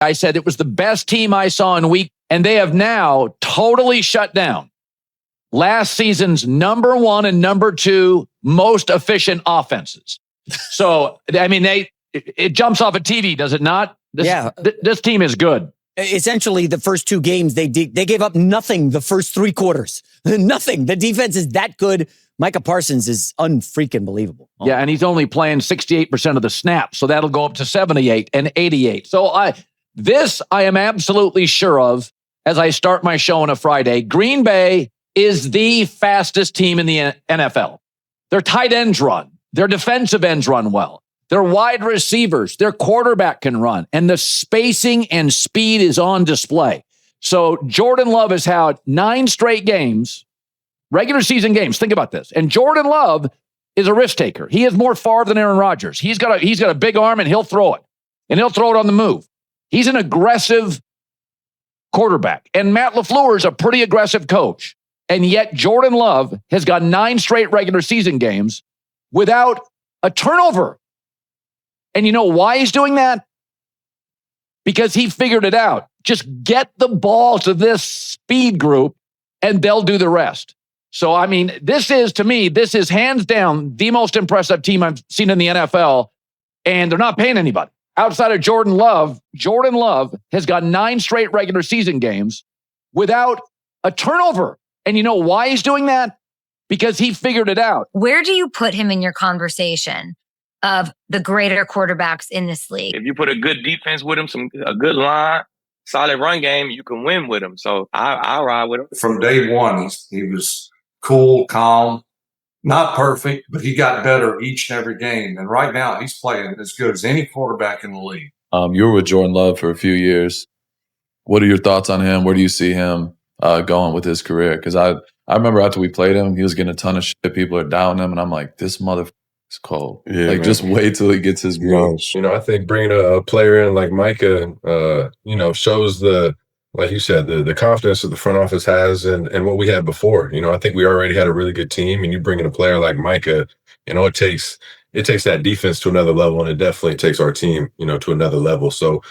I said it was the best team I saw in week, and they have now totally shut down last season's number 1 and number 2 most efficient offenses. So, I mean, it jumps off a TV, does it not? This team is good. Essentially, the first 2 games, they gave up nothing the first 3 quarters. Nothing. The defense is that good. Micah Parsons is unfreaking believable. Yeah, and he's only playing 68% of the snaps, so that'll go up to 78 and 88. So I am absolutely sure of as I start my show on a Friday. Green Bay is the fastest team in the NFL. Their tight ends run. Their defensive ends run well. Their wide receivers, their quarterback can run, and the spacing and speed is on display. So Jordan Love has had 9 straight games, regular season games. Think about this. And Jordan Love is a risk taker. He is more far than Aaron Rodgers. He's got a big arm, and he'll throw it. And he'll throw it on the move. He's an aggressive quarterback. And Matt LaFleur is a pretty aggressive coach. And yet Jordan Love has got 9 straight regular season games without a turnover. And you know why he's doing that? Because he figured it out. Just get the ball to this speed group and they'll do the rest. So, I mean, this is hands down the most impressive team I've seen in the NFL, and they're not paying anybody. Outside of Jordan Love has got 9 straight regular season games without a turnover. And you know why he's doing that? Because he figured it out. Where do you put him in your conversation of the greater quarterbacks in this league? If you put a good defense with him, a good line, solid run game, you can win with him. So I'll ride with him. From day one, he was cool, calm, not perfect, but he got better each and every game. And right now, he's playing as good as any quarterback in the league. You were with Jordan Love for a few years. What are your thoughts on him? Where do you see him going with his career? Because I remember after we played him, he was getting a ton of shit. People are doubting him, and I'm like, this motherfucker is cold. Yeah, like, man. Just wait till he gets his groove. I think bringing a player in like Micah, shows like you said, the confidence that the front office has and what we had before. I think we already had a really good team, and you bring in a player like Micah, it takes that defense to another level, and it definitely takes our team, to another level. So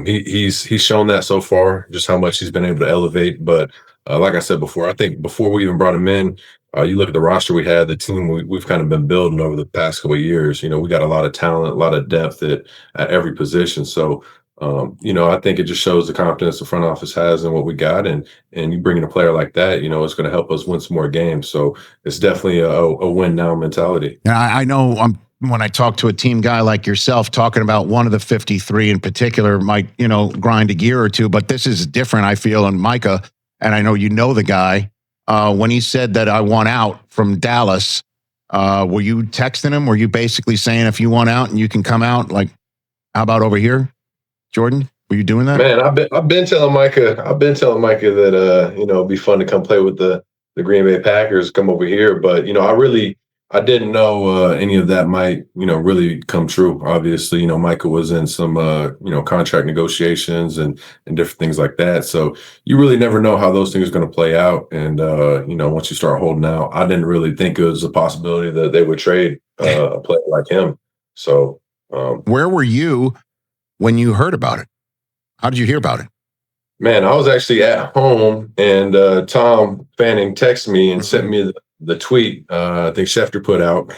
he's shown that so far, just how much he's been able to elevate. But like I said before, I think before we even brought him in, you look at the roster we had, the team we've kind of been building over the past couple of years. We got a lot of talent, a lot of depth at every position. So I think it just shows the confidence the front office has in what we got, and you bring in a player like that, it's going to help us win some more games. So it's definitely a win now mentality. And I know when I talk to a team guy like yourself, talking about one of the 53 in particular might, grind a gear or two, but this is different, I feel, in Micah, and I know the guy. When he said that I want out from Dallas, were you texting him? Were you basically saying if you want out and you can come out, like, how about over here? Jordan, were you doing that? Man, I've been telling Micah that it'd be fun to come play with the Green Bay Packers, come over here. But I didn't know any of that might really come true. Obviously, Micah was in some contract negotiations and different things like that. So you really never know how those things are going to play out. And once you start holding out, I didn't really think it was a possibility that they would trade a player like him. So where were you when you heard about it? How did you hear about it? Man, I was actually at home, and Tom Fanning texted me and sent me the tweet I think Schefter put out,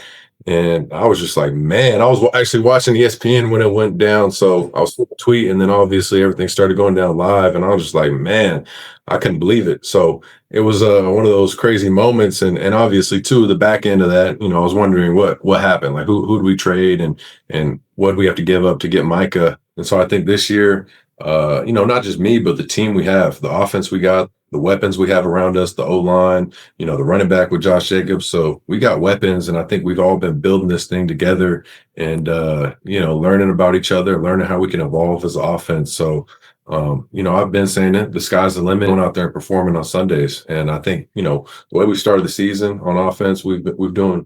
and I was just like, man, I was actually watching ESPN when it went down, so I was tweeting, and then obviously everything started going down live, and I was just like, man, I couldn't believe it. So it was one of those crazy moments, and obviously too, the back end of that, I was wondering what happened, like who do we trade, and what do we have to give up to get Micah. And so I think this year, not just me, but the team we have, the offense we got, the weapons we have around us, the O-line, the running back with Josh Jacobs. So we got weapons, and I think we've all been building this thing together and, learning about each other, learning how we can evolve as an offense. So, I've been saying it, the sky's the limit, going out there and performing on Sundays. And I think, the way we started the season on offense, we've been doing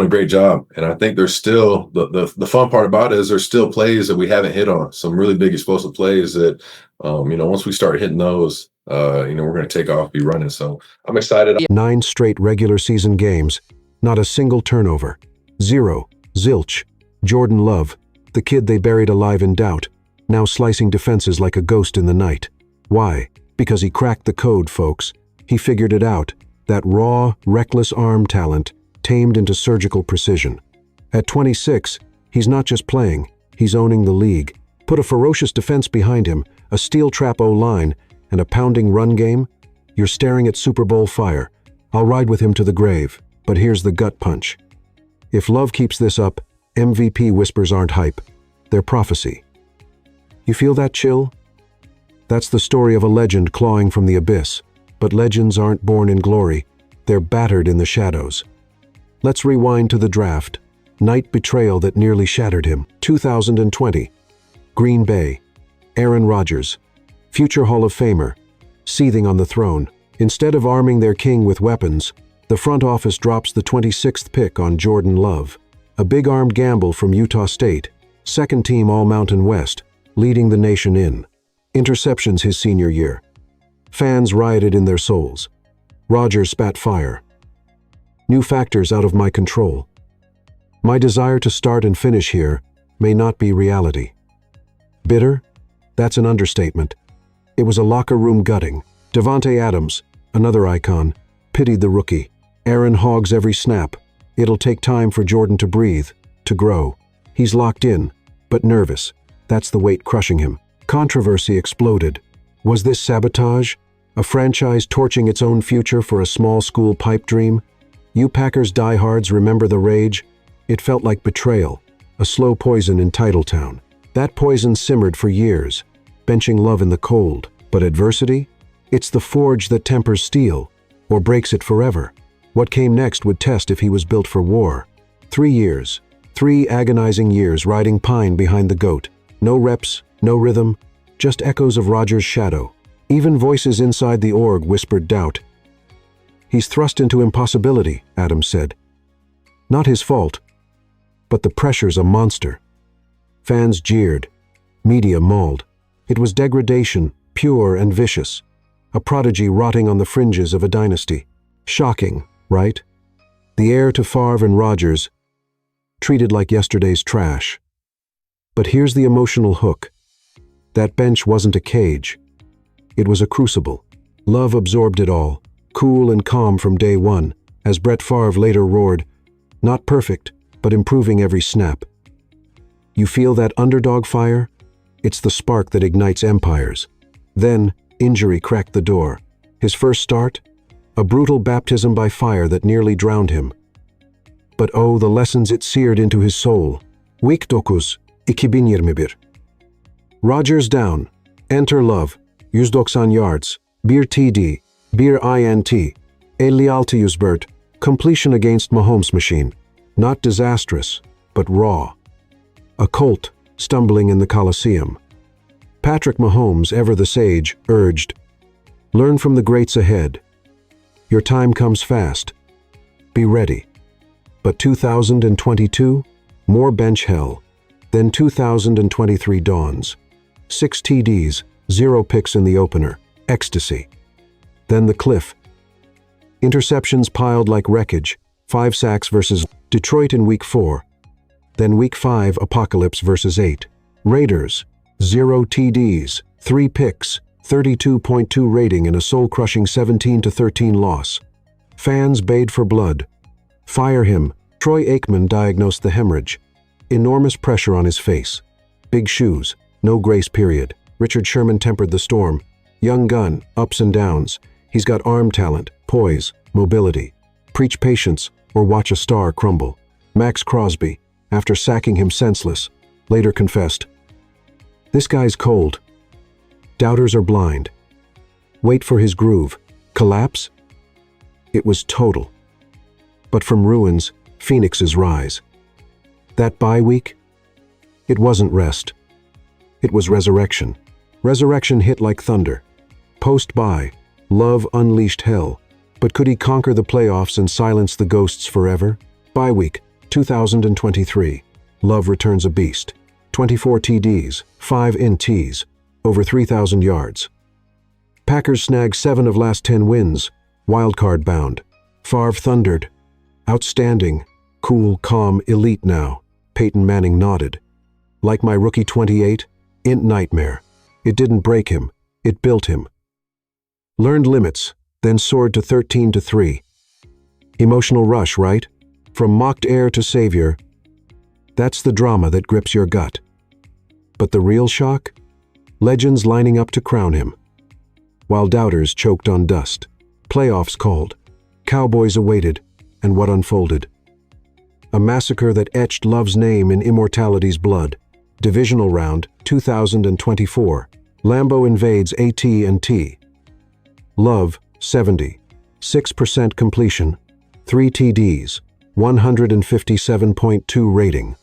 a great job. And I think there's still the fun part about it is there's still plays that we haven't hit on, some really big explosive plays that, once we start hitting those, we're going to take off, be running. So I'm excited. 9 straight regular season games, not a single turnover, 0, zilch. Jordan Love, the kid they buried alive in doubt, now slicing defenses like a ghost in the night. Why? Because he cracked the code, folks. He figured it out. That raw, reckless arm talent tamed into surgical precision. At 26, he's not just playing, he's owning the league. Put a ferocious defense behind him, a steel trap O-line, and a pounding run game, you're staring at Super Bowl fire. I'll ride with him to the grave, but here's the gut punch. If Love keeps this up, MVP whispers aren't hype. They're prophecy. You feel that chill? That's the story of a legend clawing from the abyss. But legends aren't born in glory. They're battered in the shadows. Let's rewind to the draft. Night betrayal that nearly shattered him. 2020. Green Bay. Aaron Rodgers. Future Hall of Famer. Seething on the throne. Instead of arming their king with weapons, the front office drops the 26th pick on Jordan Love. A big-armed gamble from Utah State. Second team All-Mountain West, leading the nation in. Interceptions his senior year. Fans rioted in their souls. Rodgers spat fire. New factors out of my control. My desire to start and finish here may not be reality. Bitter? That's an understatement. It was a locker room gutting. Devontae Adams, another icon, pitied the rookie. Aaron hogs every snap. It'll take time for Jordan to breathe, to grow. He's locked in, but nervous. That's the weight crushing him. Controversy exploded. Was this sabotage? A franchise torching its own future for a small school pipe dream? You Packers diehards remember the rage? It felt like betrayal, a slow poison in Titletown. That poison simmered for years, benching Love in the cold. But adversity? It's the forge that tempers steel, or breaks it forever. What came next would test if he was built for war. 3 years. 3 agonizing years riding pine behind the goat. No reps, no rhythm, just echoes of Rodgers' shadow. Even voices inside the org whispered doubt. He's thrust into impossibility, Adams said. Not his fault, but the pressure's a monster. Fans jeered. Media mauled. It was degradation, pure and vicious. A prodigy rotting on the fringes of a dynasty. Shocking, right? The heir to Favre and Rodgers, treated like yesterday's trash. But here's the emotional hook. That bench wasn't a cage. It was a crucible. Love absorbed it all, cool and calm from day one, as Brett Favre later roared, not perfect, but improving every snap. You feel that underdog fire? It's the spark that ignites empires. Then, injury cracked the door. His first start? A brutal baptism by fire that nearly drowned him. But oh, the lessons it seared into his soul. Week 9, 2021. Rodgers down. Enter Love. 190 yards. Bir TD. Bir INT. 56 completion against Mahomes' machine. Not disastrous, but raw. A colt stumbling in the Coliseum. Patrick Mahomes, ever the sage, urged, learn from the greats ahead. Your time comes fast. Be ready. But 2022? More bench hell. Then 2023 dawns. 6 TDs, 0 picks in the opener. Ecstasy. Then the cliff. Interceptions piled like wreckage. 5 sacks versus Detroit in Week 4. Then Week 5, Apocalypse versus 8. Raiders. 0 TDs, 3 picks, 32.2 rating in a soul-crushing 17-13 loss. Fans bayed for blood. Fire him. Troy Aikman diagnosed the hemorrhage. Enormous pressure on his face. Big shoes. No grace period. Richard Sherman tempered the storm. Young gun. Ups and downs. He's got arm talent, poise, mobility. Preach patience or watch a star crumble. Max Crosby, after sacking him senseless, later confessed, this guy's cold. Doubters are blind. Wait for his groove. Collapse? It was total. But from ruins, phoenixes rise. That bye week? It wasn't rest. It was resurrection. Resurrection hit like thunder. Post-bye, Love unleashed hell. But could he conquer the playoffs and silence the ghosts forever? Bye week, 2023. Love returns a beast. 24 TDs, 5 INTs, over 3,000 yards. Packers snag 7 of last 10 wins, wildcard bound. Favre thundered. Outstanding, cool, calm, elite now. Peyton Manning nodded. Like my rookie 28? Int nightmare. It didn't break him, it built him. Learned limits, then soared to 13-3. Emotional rush, right? From mocked heir to savior. That's the drama that grips your gut. But the real shock? Legends lining up to crown him. While doubters choked on dust. Playoffs called. Cowboys awaited. And what unfolded? A massacre that etched Love's name in immortality's blood. Divisional round, 2024. Lambeau invades AT&T. Love, 70. 6% completion. 3 TDs. 157.2 rating.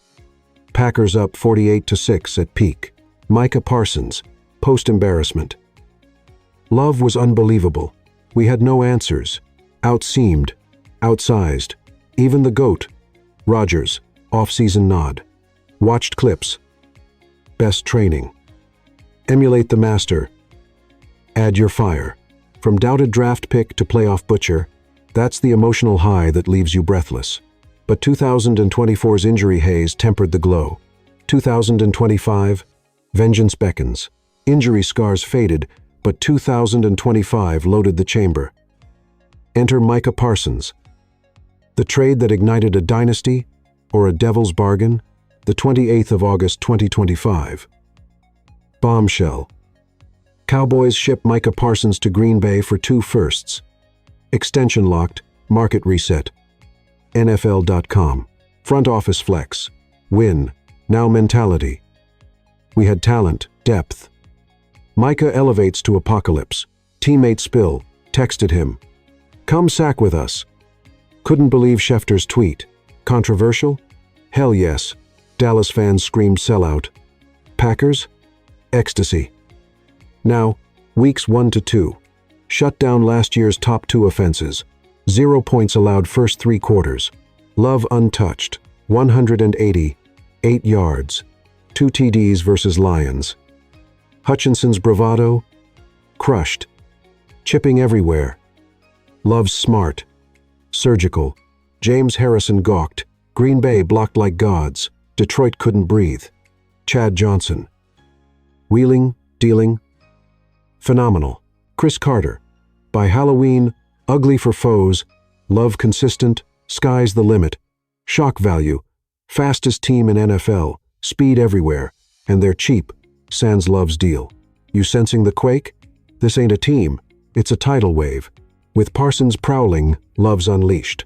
Packers up 48-6 at peak. Micah Parsons, post-embarrassment. Love was unbelievable. We had no answers. Outseamed. Outsized. Even the GOAT. Rodgers, off-season nod. Watched clips. Best training. Emulate the master. Add your fire. From doubted draft pick to playoff butcher, that's the emotional high that leaves you breathless. But 2024's injury haze tempered the glow. 2025, vengeance beckons. Injury scars faded, but 2025 loaded the chamber. Enter Micah Parsons. The trade that ignited a dynasty, or a devil's bargain, the 28th of August 2025. Bombshell. Cowboys ship Micah Parsons to Green Bay for 2 firsts. Extension locked, market reset. NFL.com. Front office flex. Win. Now mentality. We had talent, depth. Micah elevates to apocalypse. Teammate Spill texted him. Come sack with us. Couldn't believe Schefter's tweet. Controversial? Hell yes. Dallas fans screamed sellout. Packers? Ecstasy. Now, weeks 1-2. Shut down last year's top 2 offenses. 0 points allowed first 3 quarters. Love untouched. 180. 8 yards. 2 TDs versus Lions. Hutchinson's bravado? Crushed. Chipping everywhere. Love's smart. Surgical. James Harrison gawked. Green Bay blocked like gods. Detroit couldn't breathe. Chad Johnson. Wheeling, dealing. Phenomenal. Chris Carter. By Halloween, ugly for foes. Love consistent. Sky's the limit. Shock value. Fastest team in NFL. Speed everywhere. And they're cheap. Sans Love's deal. You sensing the quake? This ain't a team. It's a tidal wave. With Parsons prowling, Love's unleashed.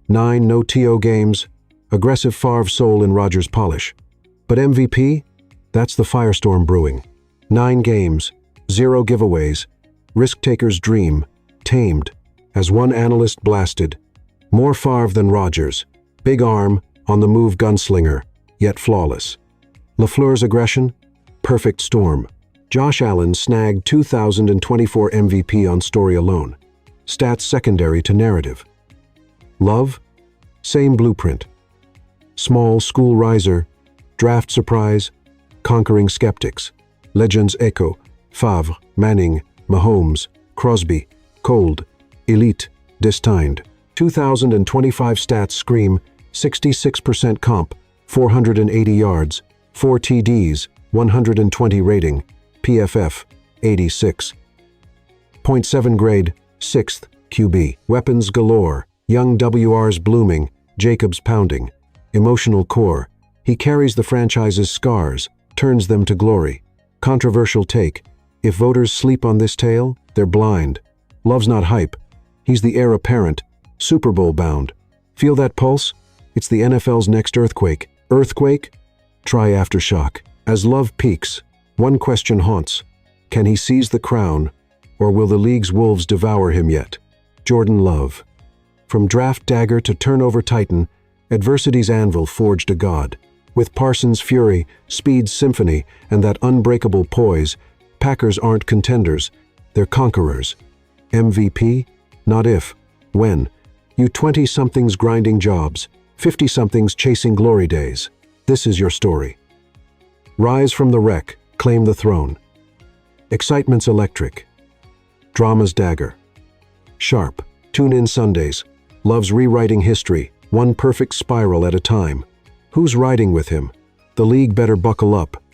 9 no-TO games. Aggressive Favre soul in Rodgers' polish. But MVP? That's the firestorm brewing. 9 games. 0 giveaways. Risk-taker's dream. Tamed. As one analyst blasted. More Favre than Rodgers. Big arm, on-the-move gunslinger, yet flawless. LaFleur's aggression? Perfect storm. Josh Allen snagged 2024 MVP on story alone. Stats secondary to narrative. Love? Same blueprint. Small school riser, draft surprise, conquering skeptics. Legends echo, Favre, Manning, Mahomes, Crosby, Cold, elite, destined. 2025 stats scream 66% comp, 480 yards, 4 TDs, 120 rating, PFF, 86. 0.7 grade, 6th, QB. Weapons galore, young WRs blooming, Jacobs pounding. Emotional core, he carries the franchise's scars, turns them to glory. Controversial take, if voters sleep on this tale, they're blind. Love's not hype, he's the heir apparent, Super Bowl bound. Feel that pulse? It's the NFL's next earthquake. Earthquake? Try aftershock. As Love peaks, one question haunts. Can he seize the crown, or will the league's wolves devour him yet? Jordan Love. From draft dagger to turnover titan, adversity's anvil forged a god. With Parsons' fury, Speed's symphony, and that unbreakable poise, Packers aren't contenders, they're conquerors. MVP? Not if, when. You 20-somethings grinding jobs, 50-somethings chasing glory days. This is your story. Rise from the wreck, claim the throne. Excitement's electric. Drama's dagger. Sharp. Tune in Sundays. Love's rewriting history, one perfect spiral at a time. Who's riding with him? The league better buckle up.